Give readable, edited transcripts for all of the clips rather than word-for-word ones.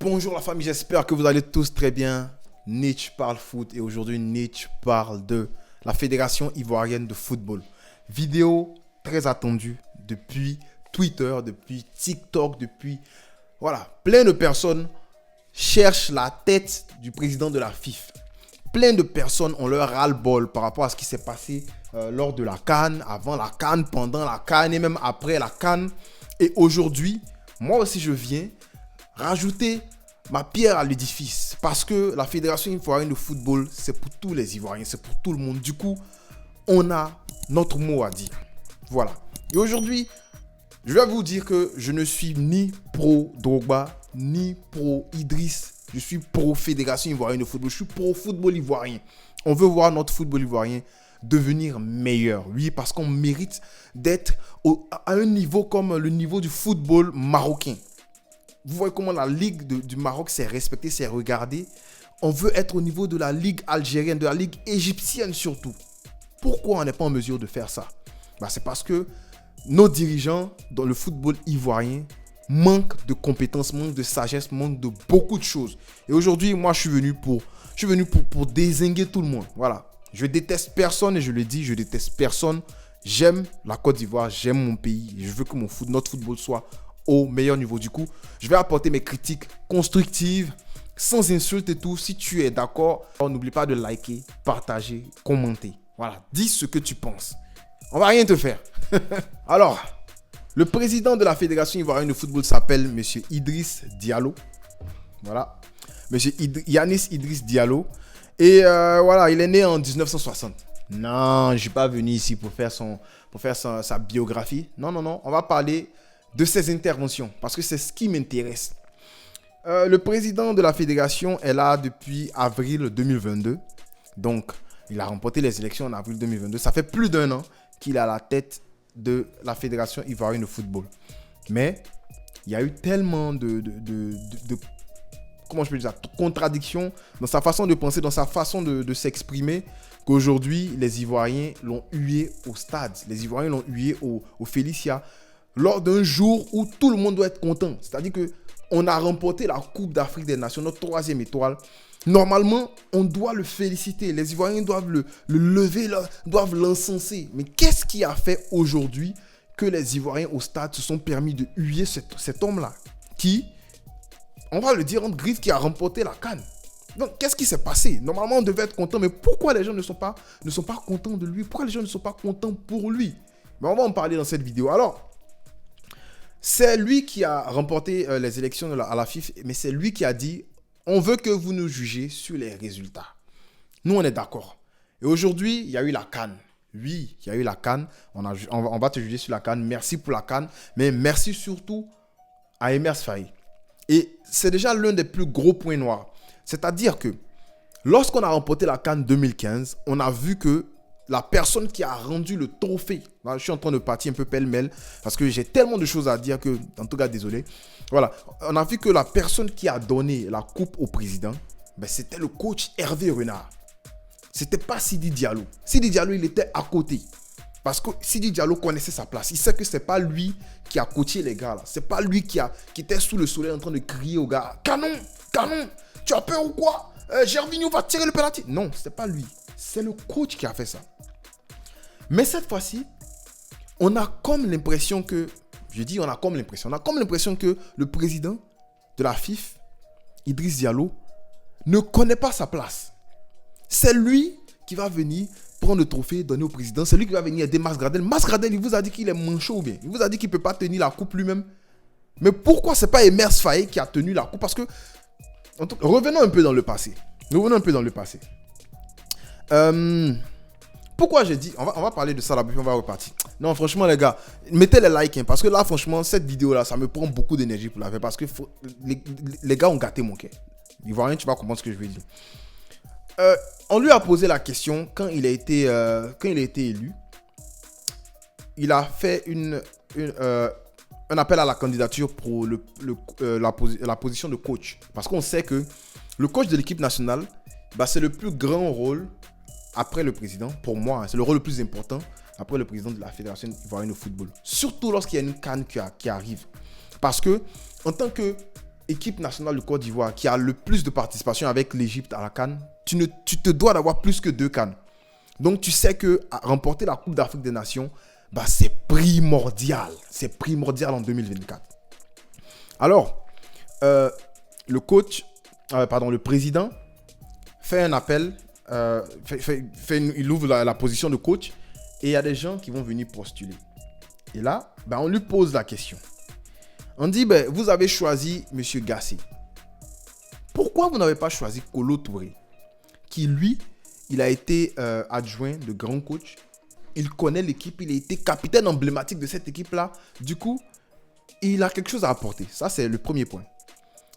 Bonjour la famille, j'espère que vous allez tous très bien. Nietzsche parle foot et aujourd'hui Nietzsche parle de la Fédération ivoirienne de football. Vidéo très attendue depuis Twitter, depuis TikTok, depuis... Voilà, plein de personnes cherchent la tête du président de la FIFA. Plein de personnes ont leur ras-le-bol par rapport à ce qui s'est passé lors de la CAN, avant la CAN, pendant la CAN et même après la CAN. Et aujourd'hui, moi aussi je viens rajouter ma pierre à l'édifice parce que la Fédération ivoirienne de football, c'est pour tous les Ivoiriens, c'est pour tout le monde. Du coup, on a notre mot à dire. Voilà. Et aujourd'hui, je vais vous dire que je ne suis ni pro Drogba, ni pro Idriss. Je suis pro Fédération ivoirienne de football. Je suis pro football ivoirien. On veut voir notre football ivoirien devenir meilleur. Oui, parce qu'on mérite d'être à un niveau comme le niveau du football marocain. Vous voyez comment la Ligue du Maroc s'est respectée, s'est regardée. On veut être au niveau de la Ligue algérienne, de la Ligue égyptienne surtout. Pourquoi on n'est pas en mesure de faire ça? C'est parce que nos dirigeants dans le football ivoirien manquent de compétences, manquent de sagesse, manquent de beaucoup de choses. Et aujourd'hui, moi, je suis venu pour dézinguer tout le monde. Voilà. Je déteste personne et je le dis, je déteste personne. J'aime la Côte d'Ivoire, j'aime mon pays. Je veux que notre football soit au meilleur niveau. Du coup, je vais apporter mes critiques constructives, sans insultes et tout. Si tu es d'accord, n'oublie pas de liker, partager, commenter. Voilà, dis ce que tu penses. On va rien te faire. Alors, le président de la Fédération ivoirienne de football s'appelle M. Idriss Diallo. Voilà, M. Yanis Idriss Diallo. Et voilà, il est né en 1960. Non, je ne suis pas venu ici pour faire sa biographie. Non, on va parler de ses interventions, parce que c'est ce qui m'intéresse. Le président de la fédération est là depuis avril 2022. Donc, il a remporté les élections en avril 2022. Ça fait plus d'un an qu'il est à la tête de la Fédération ivoirienne de football. Mais, il y a eu tellement de comment je peux dire ça, contradictions dans sa façon de penser, dans sa façon de s'exprimer, qu'aujourd'hui, les Ivoiriens l'ont hué au stade. Les Ivoiriens l'ont hué au Félicia. Lors d'un jour où tout le monde doit être content. C'est-à-dire qu'on a remporté la Coupe d'Afrique des Nations, notre 3e étoile. Normalement, on doit le féliciter. Les Ivoiriens doivent le lever, doivent l'encenser. Mais qu'est-ce qui a fait aujourd'hui que les Ivoiriens au stade se sont permis de huer cet homme-là qui, on va le dire entre griffes, qui a remporté la CAN? Donc, qu'est-ce qui s'est passé? Normalement, on devait être content, mais pourquoi les gens ne sont pas contents de lui? Pourquoi les gens ne sont pas contents pour lui? Mais on va en parler dans cette vidéo. Alors, c'est lui qui a remporté les élections à la FIFA, mais c'est lui qui a dit « On veut que vous nous jugez sur les résultats. » Nous, on est d'accord. Et aujourd'hui, il y a eu la CAN. Oui, il y a eu la CAN. On va te juger sur la CAN. Merci pour la CAN. Mais merci surtout à Emers Faye. Et c'est déjà l'un des plus gros points noirs. C'est-à-dire que lorsqu'on a remporté la CAN 2015, on a vu que la personne qui a rendu le trophée, là, je suis en train de partir un peu pêle-mêle parce que j'ai tellement de choses à dire que, en tout cas, désolé. Voilà, on a vu que la personne qui a donné la coupe au président, c'était le coach Hervé Renard. C'était pas Sidi Diallo. Sidi Diallo, il était à côté. Parce que Sidi Diallo connaissait sa place. Il sait que c'est pas lui qui a coaché les gars là. C'est pas lui qui était sous le soleil en train de crier aux gars. Canon, tu as peur ou quoi? Gervinho va tirer le penalty. Non, c'est pas lui. C'est le coach qui a fait ça. Mais cette fois-ci, on a comme l'impression que le président de la FIFA, Idriss Diallo, ne connaît pas sa place. C'est lui qui va venir prendre le trophée, donner au président. C'est lui qui va venir aider Max Gradel. Max Gradel, il vous a dit qu'il est manchot ou bien? Il vous a dit qu'il ne peut pas tenir la coupe lui-même. Mais pourquoi ce n'est pas Emers Faye qui a tenu la coupe? Parce que, revenons un peu dans le passé. Pourquoi j'ai dit, on va parler de ça là, puis on va repartir. Non, franchement les gars, mettez les likes, parce que là franchement, cette vidéo là, ça me prend beaucoup d'énergie pour la faire, parce que les gars ont gâté mon cœur. Ivoirien, tu vas comprendre ce que je veux dire. On lui a posé la question quand il a été élu. Il a fait un appel à la candidature pour la position de coach. Parce qu'on sait que le coach de l'équipe nationale, c'est le plus grand rôle après le président. Pour moi, c'est le rôle le plus important après le président de la Fédération ivoirienne de football. Surtout lorsqu'il y a une CAN qui arrive. Parce que, en tant que équipe nationale de Côte d'Ivoire qui a le plus de participation avec l'Égypte à la CAN, tu te dois d'avoir plus que 2 CAN. Donc, tu sais que remporter la Coupe d'Afrique des Nations, c'est primordial. C'est primordial en 2024. Alors, le président fait un appel, il ouvre la position de coach et il y a des gens qui vont venir postuler. Et là, on lui pose la question. On dit, vous avez choisi M. Gassé. Pourquoi vous n'avez pas choisi Kolo Touré, qui lui, il a été adjoint de grand coach. Il connaît l'équipe, il a été capitaine emblématique de cette équipe-là. Du coup, il a quelque chose à apporter. Ça, c'est le premier point.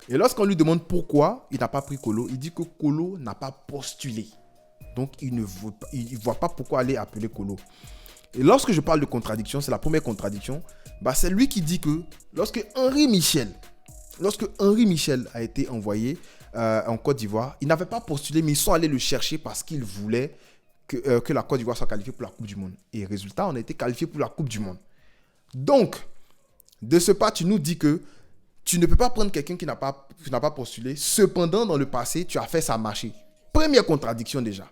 Et lorsqu'on lui demande pourquoi il n'a pas pris Kolo, il dit que Kolo n'a pas postulé. Donc, il ne voit pas pourquoi aller appeler Kolo. Et lorsque je parle de contradiction, c'est la première contradiction. C'est lui qui dit que lorsque Henri Michel a été envoyé en Côte d'Ivoire, il n'avait pas postulé, mais ils sont allés le chercher parce qu'ils voulaient que la Côte d'Ivoire soit qualifiée pour la Coupe du Monde. Et résultat, on a été qualifié pour la Coupe du Monde. Donc, de ce pas, tu nous dis que tu ne peux pas prendre quelqu'un qui n'a pas postulé. Cependant, dans le passé, tu as fait ça marcher. Première contradiction déjà.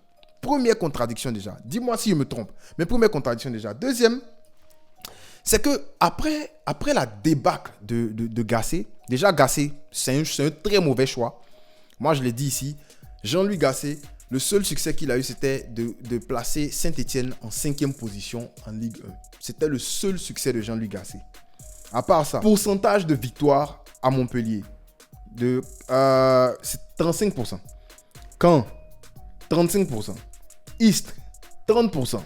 Dis-moi si je me trompe. Mais première contradiction déjà. Deuxième, c'est que après la débâcle de Gassé, déjà Gassé, c'est un très mauvais choix. Moi, je l'ai dit ici, Jean-Louis Gassé, le seul succès qu'il a eu, c'était de placer Saint-Étienne en 5e position en Ligue 1. C'était le seul succès de Jean-Louis Gassé. À part ça, pourcentage de victoire à Montpellier, c'est 35%. Caen, 35%. Istres, 30%.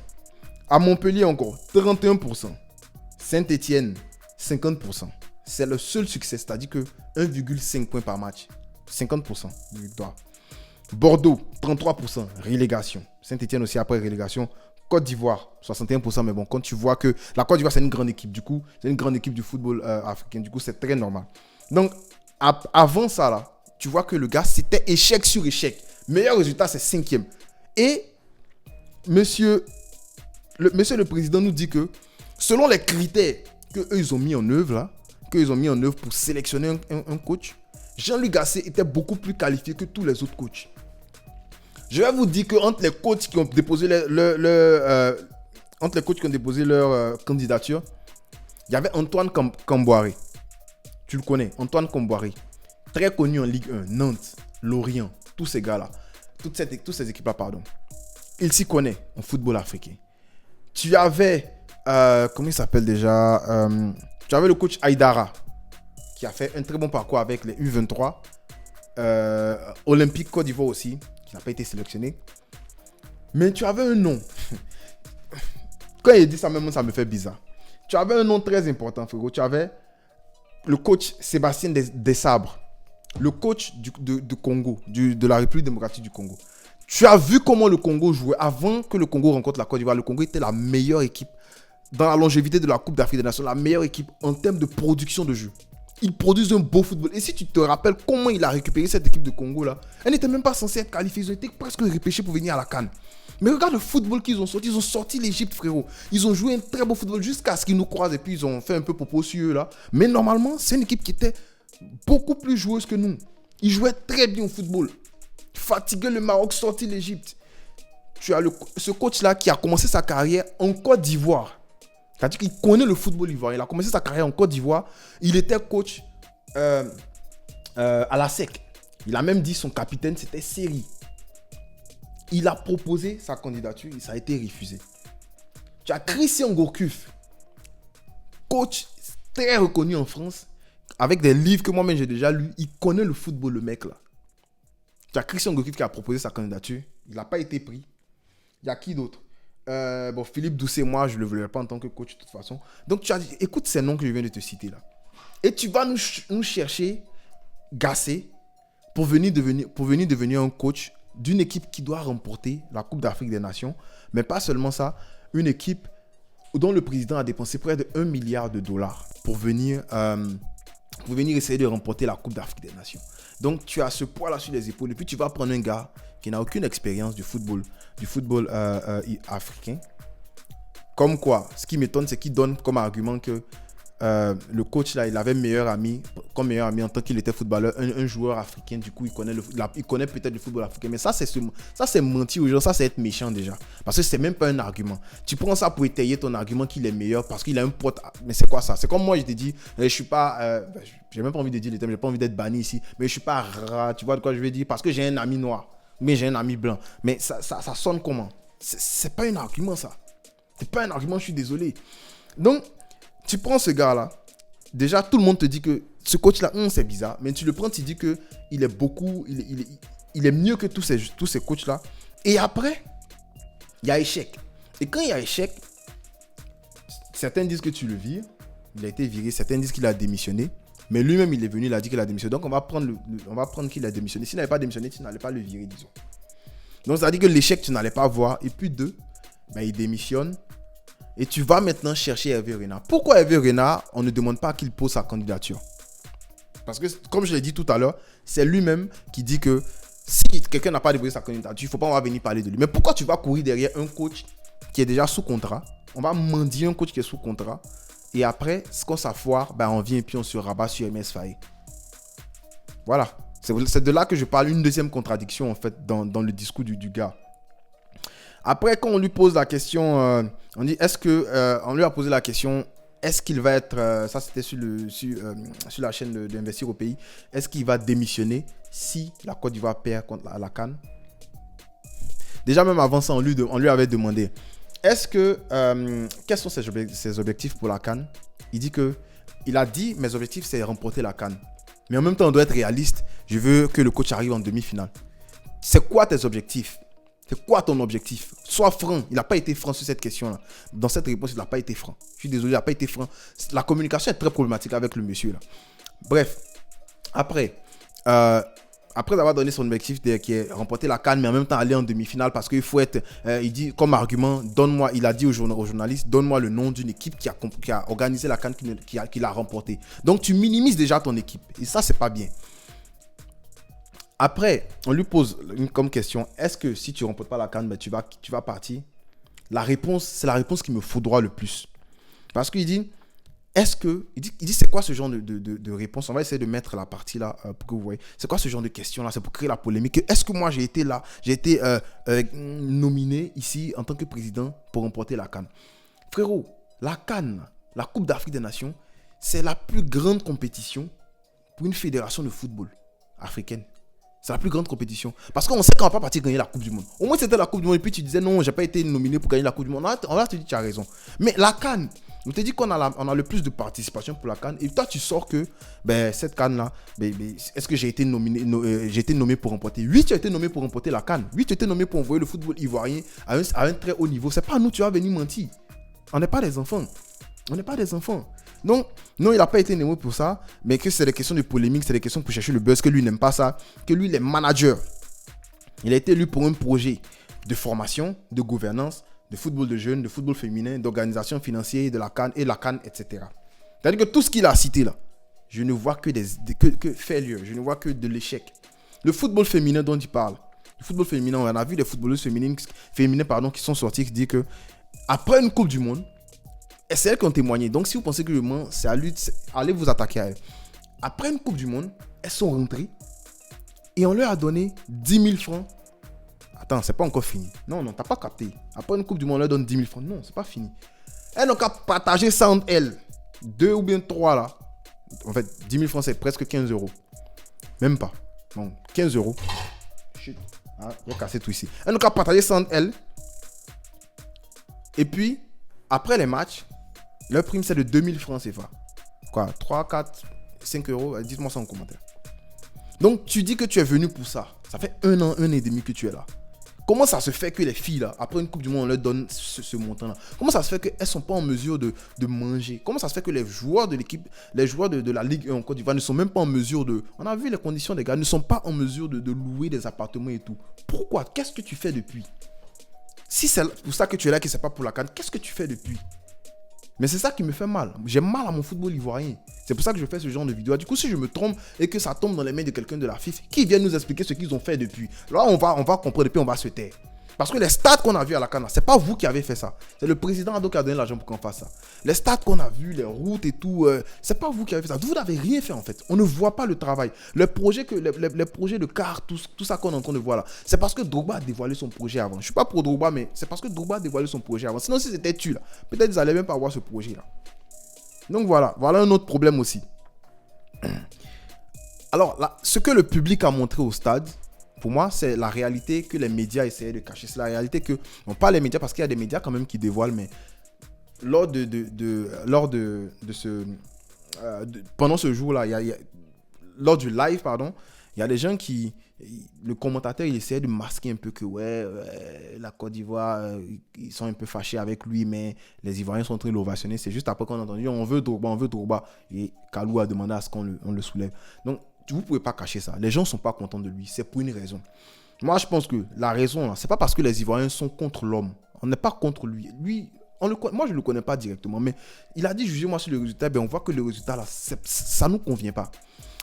À Montpellier encore, 31%. Saint-Étienne, 50%. C'est le seul succès, c'est-à-dire que 1,5 points par match. 50% de victoire. Bordeaux, 33%, relégation. Saint-Étienne aussi après relégation. Côte d'Ivoire, 61%. Mais bon, quand tu vois que la Côte d'Ivoire, c'est une grande équipe. Du coup, c'est une grande équipe du football africain. Du coup, c'est très normal. Donc, avant ça, là, tu vois que le gars, c'était échec sur échec. Meilleur résultat, c'est 5e. Et monsieur le président nous dit que selon les critères qu'eux, ils ont mis en œuvre, pour sélectionner un coach, Jean-Louis Gassé était beaucoup plus qualifié que tous les autres coachs. Je vais vous dire qu'entre les coachs qui ont déposé leur candidature, il y avait Antoine Camboiré. Tu le connais, Antoine Camboiré. Très connu en Ligue 1, Nantes, Lorient, tous ces gars-là. Toutes ces équipes-là, pardon. Il s'y connaît en football africain. Tu avais, comment il s'appelle déjà tu avais le coach Aïdara, qui a fait un très bon parcours avec les U23. Olympique Côte d'Ivoire aussi, qui n'a pas été sélectionné. Mais tu avais un nom. Quand il dit ça, même ça me fait bizarre. Tu avais un nom très important, frérot. Tu avais le coach Sébastien Desabres, le coach du Congo, de la République démocratique du Congo. Tu as vu comment le Congo jouait avant que le Congo rencontre la Côte d'Ivoire. Le Congo était la meilleure équipe dans la longévité de la Coupe d'Afrique des Nations, la meilleure équipe en termes de production de jeu. Ils produisent un beau football. Et si tu te rappelles comment il a récupéré cette équipe de Congo là, elle n'était même pas censée être qualifiée. Ils ont été presque repêchés pour venir à la CAN. Mais regarde le football qu'ils ont sorti. Ils ont sorti l'Égypte, frérot. Ils ont joué un très beau football jusqu'à ce qu'ils nous croisent. Et puis ils ont fait un peu popo sur eux là. Mais normalement, c'est une équipe qui était beaucoup plus joueuse que nous. Ils jouaient très bien au football. Fatigué le Maroc, sorti l'Égypte. Tu as ce coach là qui a commencé sa carrière en Côte d'Ivoire. C'est-à-dire qu'il connaît le football ivoirien. Il a commencé sa carrière en Côte d'Ivoire. Il était coach à la SEC. Il a même dit son capitaine, c'était Seri. Il a proposé sa candidature et ça a été refusé. Tu as Christian Gourcuff, coach très reconnu en France, avec des livres que moi-même j'ai déjà lus. Il connaît le football, le mec là. Tu as Christian Gourcuff qui a proposé sa candidature. Il n'a pas été pris. Il y a qui d'autre? Philippe Doucet, moi, je ne le voulais pas en tant que coach de toute façon. Donc, tu as dit, écoute ces noms que je viens de te citer là. Et tu vas nous chercher Gassé pour venir devenir un coach d'une équipe qui doit remporter la Coupe d'Afrique des Nations. Mais pas seulement ça, une équipe dont le président a dépensé près de 1 milliard de dollars pour venir essayer de remporter la Coupe d'Afrique des Nations. Donc, tu as ce poids-là sur les épaules. Et puis, tu vas prendre un gars qui n'a aucune expérience du football africain. Comme quoi, ce qui m'étonne, c'est qu'il donne comme argument que le coach là, il avait comme meilleur ami en tant qu'il était footballeur, un joueur africain. Du coup, il connaît peut-être le football africain. Mais ça, c'est mentir aux gens. Ça, c'est être méchant déjà. Parce que c'est même pas un argument. Tu prends ça pour étayer ton argument qu'il est meilleur parce qu'il a un pote. Mais c'est quoi ça? C'est comme moi, je te dis, je suis pas. J'ai même pas envie de dire le terme, j'ai pas envie d'être banni ici. Mais je suis pas rat. Tu vois de quoi je veux dire? Parce que j'ai un ami noir. Mais j'ai un ami blanc. Mais ça sonne comment? C'est pas un argument, ça. C'est pas un argument, je suis désolé. Donc, tu prends ce gars-là, déjà tout le monde te dit que ce coach-là, c'est bizarre, mais tu le prends, tu dis qu'il est beaucoup, il est mieux que tous ces coachs-là. Et après, il y a échec. Et quand il y a échec, certains disent que tu le vires, il a été viré, certains disent qu'il a démissionné, mais lui-même il est venu, il a dit qu'il a démissionné. Donc on va prendre qu'il a démissionné. S'il n'avait pas démissionné, tu n'allais pas le virer, disons. Donc ça veut dire que l'échec, tu n'allais pas voir. Et puis il démissionne. Et tu vas maintenant chercher Hervé Renard. Pourquoi Hervé Renard, on ne demande pas qu'il pose sa candidature? Parce que, comme je l'ai dit tout à l'heure, c'est lui-même qui dit que si quelqu'un n'a pas déposé sa candidature, il ne faut pas venir parler de lui. Mais pourquoi tu vas courir derrière un coach qui est déjà sous contrat? On va mendier un coach qui est sous contrat. Et après, quand ça foire, on vient et puis on se rabat sur MS Faye. Voilà. C'est de là que je parle, une deuxième contradiction en fait dans le discours du gars. Après, quand on lui pose la question, on dit on lui a posé la question, est-ce qu'il va être, ça c'était sur la chaîne d'Investir au pays, est-ce qu'il va démissionner si la Côte d'Ivoire perd contre la CAN? Déjà même avant ça, on lui avait demandé, quels sont ses objectifs pour la CAN? Il a dit, mes objectifs c'est remporter la CAN. Mais en même temps, on doit être réaliste, je veux que le coach arrive en demi-finale. C'est quoi tes objectifs? C'est quoi ton objectif? Sois franc. Il n'a pas été franc sur cette question-là. Dans cette réponse, il n'a pas été franc. Je suis désolé, il n'a pas été franc. La communication est très problématique avec le monsieur là. Bref, après avoir donné son objectif qui est remporter la CAN, mais en même temps aller en demi-finale parce qu'il faut être, il dit comme argument, il a dit aux journalistes, donne-moi le nom d'une équipe qui a organisé la CAN, qui l'a remporté. Donc tu minimises déjà ton équipe. Et ça, c'est pas bien. Après, on lui pose comme question, est-ce que si tu ne remportes pas la CAN, tu vas partir? La réponse, c'est la réponse qui me foudroie le plus. Parce qu'il dit, il dit c'est quoi ce genre de réponse? On va essayer de mettre la partie là pour que vous voyez. C'est quoi ce genre de question là? C'est pour créer la polémique. Est-ce que moi j'ai été nominé ici en tant que président pour remporter la CAN? Frérot, la CAN, la Coupe d'Afrique des Nations, c'est la plus grande compétition pour une fédération de football africaine. C'est la plus grande compétition. Parce qu'on sait qu'on ne va pas partir gagner la Coupe du Monde. Au moins, c'était la Coupe du Monde. Et puis, tu disais, non, je n'ai pas été nominé pour gagner la Coupe du Monde. On va te dire, tu as raison. Mais la CAN, on te dit qu'on a le plus de participation pour la CAN. Et toi, tu sors que cette CAN-là, est-ce que j'ai été nommé pour remporter? Oui, tu as été nommé pour remporter la CAN. Oui, tu as été nommé pour envoyer le football ivoirien à un très haut niveau. Ce n'est pas à nous, tu vas venir mentir. On n'est pas des enfants. Non, il n'a pas été nommé pour ça, mais que c'est des questions de polémique, c'est des questions pour chercher le buzz, que lui n'aime pas ça, que lui, il est manager. Il a été élu pour un projet de formation, de gouvernance, de football de jeunes, de football féminin, d'organisation financière, de la CAN, etc. C'est-à-dire que tout ce qu'il a cité là, je ne vois que failure, je ne vois que de l'échec. Le football féminin dont il parle, le football féminin, on a vu des footballeuses féminines qui sont sorties, qui disent que après une Coupe du Monde, et c'est elles qui ont témoigné. Donc, si vous pensez que je mens, c'est à lui, allez vous attaquer à elles. Après une Coupe du Monde, elles sont rentrées et on leur a donné 10 000 francs. Attends, c'est pas encore fini. Non, t'as pas capté. Après une Coupe du Monde, on leur donne 10 000 francs. Non, c'est pas fini. Elles n'ont qu'à partager ça entre elles. 2 ou bien 3 là. En fait, 10 000 francs, c'est presque 15 euros. Même pas. Non, 15 euros. Chut. Ah, il a cassé tout ici. Elles n'ont qu'à partager ça entre elles. Et puis, après les matchs, leur prime, c'est de 2000 francs CFA. Quoi, 3, 4, 5 euros? Dites-moi ça en commentaire. Donc, tu dis que tu es venu pour ça. Ça fait 1 an, 1 an et demi que tu es là. Comment ça se fait que les filles, là, après une Coupe du Monde, on leur donne ce montant-là? Comment ça se fait qu'elles ne sont pas en mesure de manger? Comment ça se fait que les joueurs de l'équipe, les joueurs de la Ligue 1 en Côte d'Ivoire ne sont même pas en mesure de... On a vu les conditions des gars, ne sont pas en mesure de louer des appartements et tout. Pourquoi? Qu'est-ce que tu fais depuis? Si c'est pour ça que tu es là, que ce n'est pas pour la CAN, qu'est-ce que tu fais depuis? Mais c'est ça qui me fait mal. J'ai mal à mon football ivoirien. C'est pour ça que je fais ce genre de vidéo. Du coup, si je me trompe et que ça tombe dans les mains de quelqu'un de la FIFA, qui vient nous expliquer ce qu'ils ont fait depuis. Là, on va comprendre et puis on va se taire. Parce que les stades qu'on a vus à la CAN, c'est pas vous qui avez fait ça. C'est le président Ado qui a donné l'argent pour qu'on fasse ça. Les stades qu'on a vus, les routes et tout, c'est pas vous qui avez fait ça. Vous n'avez rien fait en fait. On ne voit pas le travail. Les projets de car, tout ça qu'on est en train de voir là, c'est parce que Drogba a dévoilé son projet avant. Je suis pas pour Drogba, mais c'est parce que Drogba a dévoilé son projet avant. Sinon, si c'était tu là, peut-être ils n'allaient même pas avoir ce projet là. Donc voilà un autre problème aussi. Alors là, ce que le public a montré au stade, pour moi, c'est la réalité que les médias essayaient de cacher. C'est la réalité que, on parle des médias parce qu'il y a des médias quand même qui dévoilent, mais pendant ce jour-là, lors du live, pardon, il y a des gens le commentateur, il essayait de masquer un peu que, la Côte d'Ivoire, ils sont un peu fâchés avec lui, mais les Ivoiriens sont très l'ovationner. C'est juste après qu'on a entendu, on veut Drogba. Et Kalou a demandé à ce qu'on le soulève. Donc, vous ne pouvez pas cacher ça. Les gens ne sont pas contents de lui. C'est pour une raison. Moi, je pense que la raison, ce n'est pas parce que les Ivoiriens sont contre l'homme. On n'est pas contre lui. Lui, moi, je ne le connais pas directement. Mais il a dit, jugez-moi sur le résultat. Ben, on voit que le résultat, là, ça ne nous convient pas.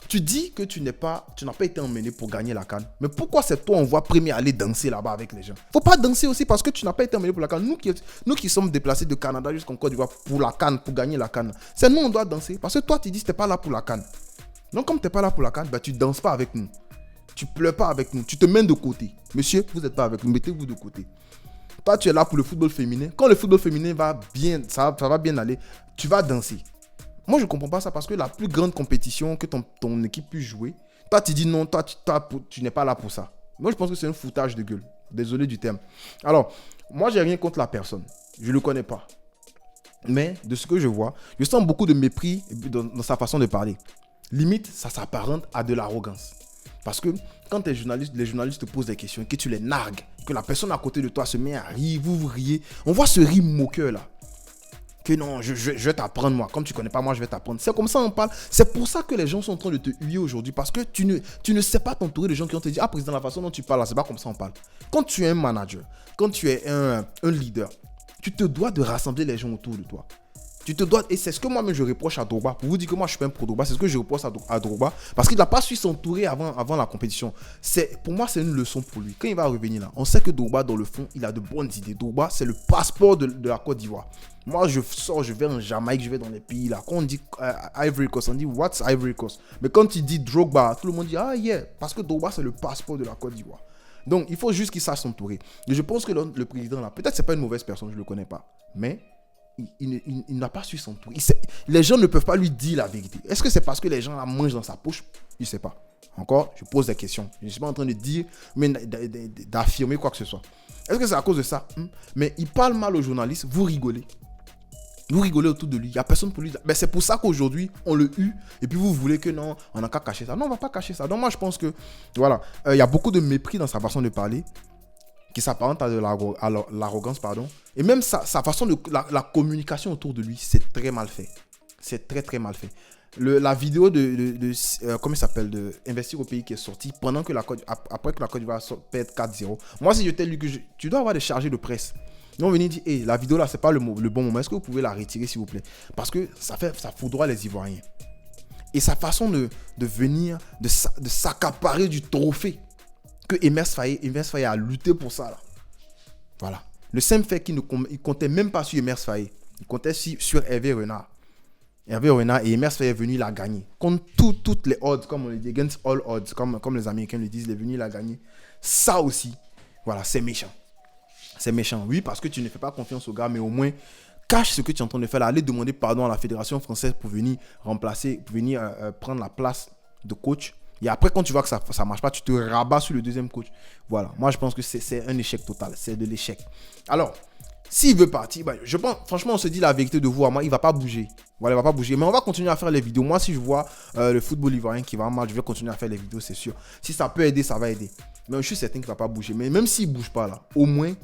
Tu dis que tu n'as pas été emmené pour gagner la CAN. Mais pourquoi c'est toi, on voit premier aller danser là-bas avec les gens? Faut pas danser aussi parce que tu n'as pas été emmené pour la CAN. Nous qui sommes déplacés de Canada jusqu'en Côte d'Ivoire pour la CAN, pour gagner la CAN. C'est nous, on doit danser. Parce que toi, tu dis que tu n'es pas là pour la CAN. Donc, comme tu n'es pas là pour la CAN, ben, tu ne danses pas avec nous. Tu ne pleures pas avec nous. Tu te mets de côté. Monsieur, vous n'êtes pas avec nous. Mettez-vous de côté. Toi, tu es là pour le football féminin. Quand le football féminin va bien, ça va bien aller, tu vas danser. Moi, je ne comprends pas ça parce que la plus grande compétition que ton équipe puisse jouer, toi, tu dis non, toi, tu n'es pas là pour ça. Moi, je pense que c'est un foutage de gueule. Désolé du terme. Alors, moi, j'ai rien contre la personne. Je ne le connais pas. Mais de ce que je vois, je sens beaucoup de mépris dans sa façon de parler. Limite, ça s'apparente à de l'arrogance. Parce que quand les journalistes te posent des questions, que tu les nargues, que la personne à côté de toi se met à rire, vous riez, on voit ce rire moqueur là. Que non, je vais t'apprendre moi. Comme tu ne connais pas moi, je vais t'apprendre. C'est comme ça on parle. C'est pour ça que les gens sont en train de te huer aujourd'hui. Parce que tu ne sais pas t'entourer de gens qui vont te dire, ah président, la façon dont tu parles là, c'est pas comme ça on parle. Quand tu es un manager, quand tu es un leader, tu te dois de rassembler les gens autour de toi. Tu te dois, et c'est ce que moi-même je reproche à Drogba. Pour vous dire que moi je suis pas un pro Drogba, c'est ce que je reproche à Drogba. Parce qu'il n'a pas su s'entourer avant la compétition. Pour moi, c'est une leçon pour lui. Quand il va revenir là, on sait que Drogba, dans le fond, il a de bonnes idées. Drogba, c'est le passeport de la Côte d'Ivoire. Moi, je sors, je vais en Jamaïque, je vais dans les pays là. Quand on dit Ivory Coast, on dit what's Ivory Coast. Mais quand il dit Drogba, tout le monde dit ah yeah, parce que Drogba, c'est le passeport de la Côte d'Ivoire. Donc, il faut juste qu'il sache s'entourer. Et je pense que le président là, peut-être c'est pas une mauvaise personne, je le connais pas. Mais il n'a pas su s'entourer. Les gens ne peuvent pas lui dire la vérité. Est-ce que c'est parce que les gens la mangent dans sa poche? Je ne sais pas. Encore, je pose des questions. Je ne suis pas en train de dire, mais d'affirmer quoi que ce soit. Est-ce que c'est à cause de ça? Mais il parle mal aux journalistes, vous rigolez. Vous rigolez autour de lui. Il n'y a personne pour lui. Mais c'est pour ça qu'aujourd'hui, on le hue. Et puis vous voulez que non, on n'a qu'à cacher ça. Non, on ne va pas cacher ça. Donc moi, je pense que, voilà, il y a beaucoup de mépris dans sa façon de parler, qui s'apparente à l'arrogance, pardon. Et même sa façon de... La communication autour de lui, c'est très mal fait. C'est très, très mal fait. La vidéo comment il s'appelle, de Investir au pays qui est sortie après que la Côte d'Ivoire perde 4-0. Moi, si j'étais lui, tu dois avoir des chargés de presse. Ils vont venir dire, hey, la vidéo là, c'est pas le bon moment. Est-ce que vous pouvez la retirer, s'il vous plaît? Parce que ça foudroie les Ivoiriens. Et sa façon de venir, de s'accaparer du trophée que Emers Faye a lutté pour ça là. Voilà. Le simple fait qu'il ne comptait même pas sur Emers Faye. Il comptait sur Hervé Renard. Hervé Renard et Emers Faye est venu la gagner. Contre toutes les odds, comme on le dit, against all odds, comme les Américains le disent, il est venu la gagner. Ça aussi, voilà, c'est méchant. C'est méchant, oui, parce que tu ne fais pas confiance au gars, mais au moins, cache ce que tu es en train de faire là. Allez demander pardon à la Fédération française pour venir prendre la place de coach. Et après, quand tu vois que ça ne marche pas, tu te rabats sur le deuxième coach. Voilà. Moi, je pense que c'est un échec total. C'est de l'échec. Alors, s'il veut partir, je pense, franchement, on se dit la vérité de vous à moi, il ne va pas bouger. Voilà, il ne va pas bouger. Mais on va continuer à faire les vidéos. Moi, si je vois le football ivoirien qui va mal, je vais continuer à faire les vidéos, c'est sûr. Si ça peut aider, ça va aider. Mais je suis certain qu'il ne va pas bouger. Mais même s'il ne bouge pas là, au moins,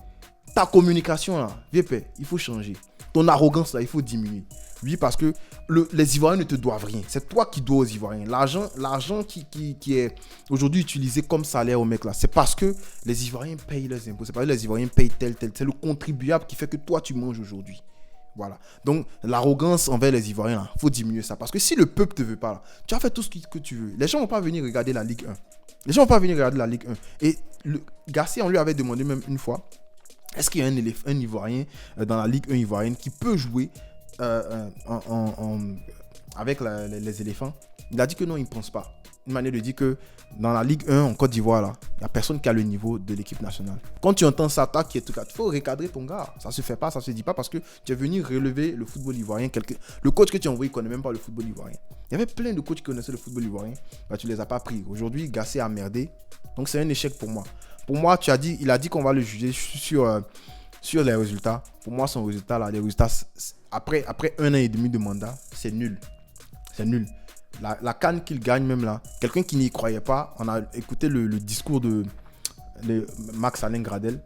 ta communication là, VP, il faut changer. Ton arrogance là, il faut diminuer. Oui, parce que les Ivoiriens ne te doivent rien. C'est toi qui dois aux Ivoiriens. L'argent qui est aujourd'hui utilisé comme salaire au mec là, c'est parce que les Ivoiriens payent leurs impôts. C'est parce que les Ivoiriens payent tel. C'est le contribuable qui fait que toi tu manges aujourd'hui. Voilà. Donc, l'arrogance envers les Ivoiriens, il faut diminuer ça. Parce que si le peuple ne te veut pas, là, tu as fait tout ce que tu veux. Les gens ne vont pas venir regarder la Ligue 1. Les gens ne vont pas venir regarder la Ligue 1. Et Gasset, on lui avait demandé même une fois, est-ce qu'il y a un Ivoirien dans la Ligue 1 ivoirienne qui peut jouer avec les éléphants? Il a dit que non, il ne pense pas. Une manière de dire que dans la Ligue 1 en Côte d'Ivoire, là, il n'y a personne qui a le niveau de l'équipe nationale. Quand tu entends ça, il faut recadrer ton gars. Ça ne se fait pas, ça ne se dit pas parce que tu es venu relever le football ivoirien. Le coach que tu as envoyé ne connaît même pas le football ivoirien. Il y avait plein de coachs qui connaissaient le football ivoirien. Bah, tu ne les as pas pris. Aujourd'hui, Gasset a merdé. Donc c'est un échec pour moi. Pour moi, il a dit qu'on va le juger sur les résultats. Pour moi, son résultat, là, les résultats, après 1 an et demi de mandat, c'est nul. C'est nul. La CAN qu'il gagne même là, quelqu'un qui n'y croyait pas, on a écouté le discours de Max Alain Gradel.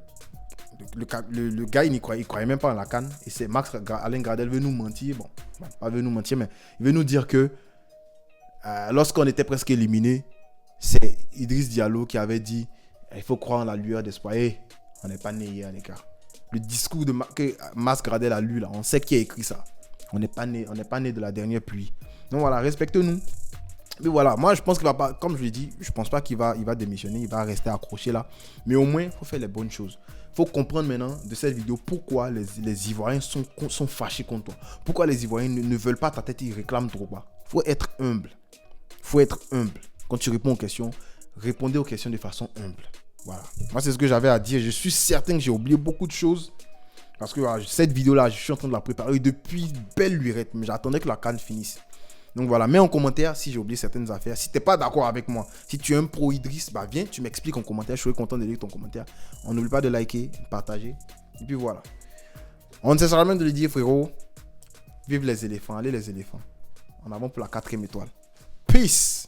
Le gars, il croyait même pas en la CAN. Et c'est Max Alain Gradel veut nous mentir. Bon, pas veut nous mentir, mais il veut nous dire que lorsqu'on était presque éliminé, c'est Idriss Diallo qui avait dit il faut croire en la lueur d'espoir. On n'est pas né hier, les gars. Le discours que Max Gradel a lu là, on sait qui a écrit ça. On n'est pas né de la dernière pluie. Donc voilà, respectez-nous. Mais voilà, moi je pense qu'il va pas, comme je l'ai dit, je pense pas qu'il va démissionner, il va rester accroché là. Mais au moins, il faut faire les bonnes choses. Il faut comprendre maintenant de cette vidéo pourquoi les Ivoiriens sont fâchés contre toi. Pourquoi les Ivoiriens ne veulent pas ta tête, ils réclament trop bas. Il faut être humble. Quand tu réponds aux questions, répondez aux questions de façon humble. Voilà. Moi, c'est ce que j'avais à dire. Je suis certain que j'ai oublié beaucoup de choses. Parce que voilà, cette vidéo-là, je suis en train de la préparer depuis belle lurette. Mais j'attendais que la CAN finisse. Donc voilà, mets en commentaire si j'ai oublié certaines affaires. Si tu n'es pas d'accord avec moi, si tu es un pro Idriss, bah viens, tu m'expliques en commentaire. Je serai content de lire ton commentaire. On n'oublie pas de liker, de partager. Et puis voilà. On ne cessera même de le dire, frérot. Vive les éléphants. Allez les éléphants. En avant pour la 4e étoile. Peace.